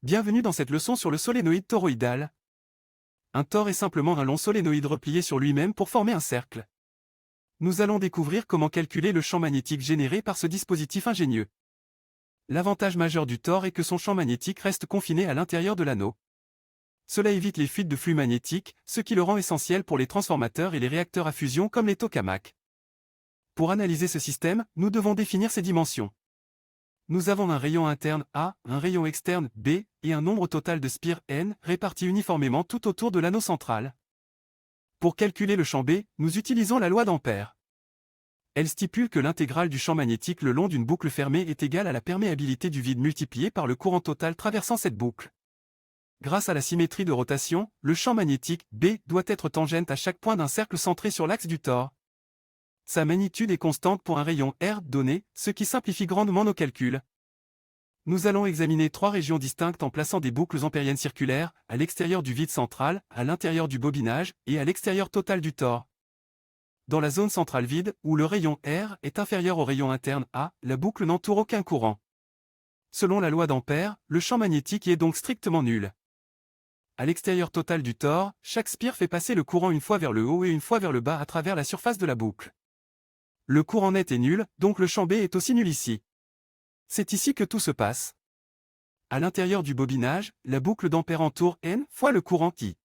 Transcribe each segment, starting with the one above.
Bienvenue dans cette leçon sur le solénoïde toroïdal. Un tore est simplement un long solénoïde replié sur lui-même pour former un cercle. Nous allons découvrir comment calculer le champ magnétique généré par ce dispositif ingénieux. L'avantage majeur du tore est que son champ magnétique reste confiné à l'intérieur de l'anneau. Cela évite les fuites de flux magnétiques, ce qui le rend essentiel pour les transformateurs et les réacteurs à fusion comme les tokamaks. Pour analyser ce système, nous devons définir ses dimensions. Nous avons un rayon interne A, un rayon externe B, et un nombre total de spires N, répartis uniformément tout autour de l'anneau central. Pour calculer le champ B, nous utilisons la loi d'Ampère. Elle stipule que l'intégrale du champ magnétique le long d'une boucle fermée est égale à la perméabilité du vide multiplié par le courant total traversant cette boucle. Grâce à la symétrie de rotation, le champ magnétique B doit être tangente à chaque point d'un cercle centré sur l'axe du tore. Sa magnitude est constante pour un rayon R donné, ce qui simplifie grandement nos calculs. Nous allons examiner trois régions distinctes en plaçant des boucles ampériennes circulaires, à l'extérieur du vide central, à l'intérieur du bobinage, et à l'extérieur total du tore. Dans la zone centrale vide, où le rayon R est inférieur au rayon interne A, la boucle n'entoure aucun courant. Selon la loi d'Ampère, le champ magnétique y est donc strictement nul. À l'extérieur total du tore, chaque spire fait passer le courant une fois vers le haut et une fois vers le bas à travers la surface de la boucle. Le courant net est nul, donc le champ B est aussi nul ici. C'est ici que tout se passe. À l'intérieur du bobinage, la boucle d'Ampère entoure N fois le courant I.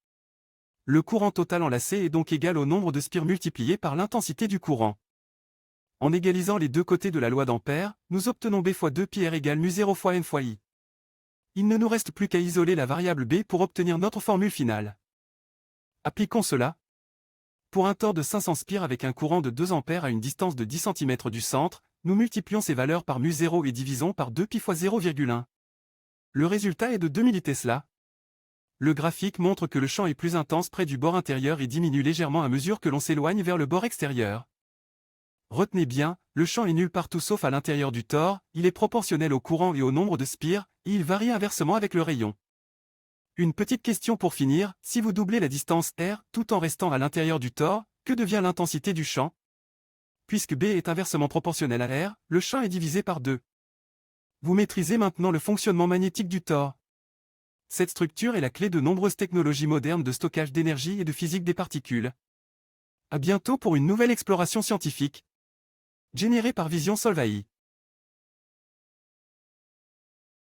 Le courant total enlacé est donc égal au nombre de spires multiplié par l'intensité du courant. En égalisant les deux côtés de la loi d'Ampère, nous obtenons B fois 2 πr égale mu0 fois N fois I. Il ne nous reste plus qu'à isoler la variable B pour obtenir notre formule finale. Appliquons cela. Pour un tore de 500 spires avec un courant de 2 ampères à une distance de 10 cm du centre, nous multiplions ces valeurs par mu0 et divisons par 2π fois 0,1. Le résultat est de 2 millitesla. Le graphique montre que le champ est plus intense près du bord intérieur et diminue légèrement à mesure que l'on s'éloigne vers le bord extérieur. Retenez bien, le champ est nul partout sauf à l'intérieur du tore, il est proportionnel au courant et au nombre de spires, et il varie inversement avec le rayon. Une petite question pour finir, si vous doublez la distance R tout en restant à l'intérieur du tore, que devient l'intensité du champ? Puisque B est inversement proportionnel à R, le champ est divisé par 2. Vous maîtrisez maintenant le fonctionnement magnétique du tore. Cette structure est la clé de nombreuses technologies modernes de stockage d'énergie et de physique des particules. À bientôt pour une nouvelle exploration scientifique. Générée par Vision Solvay.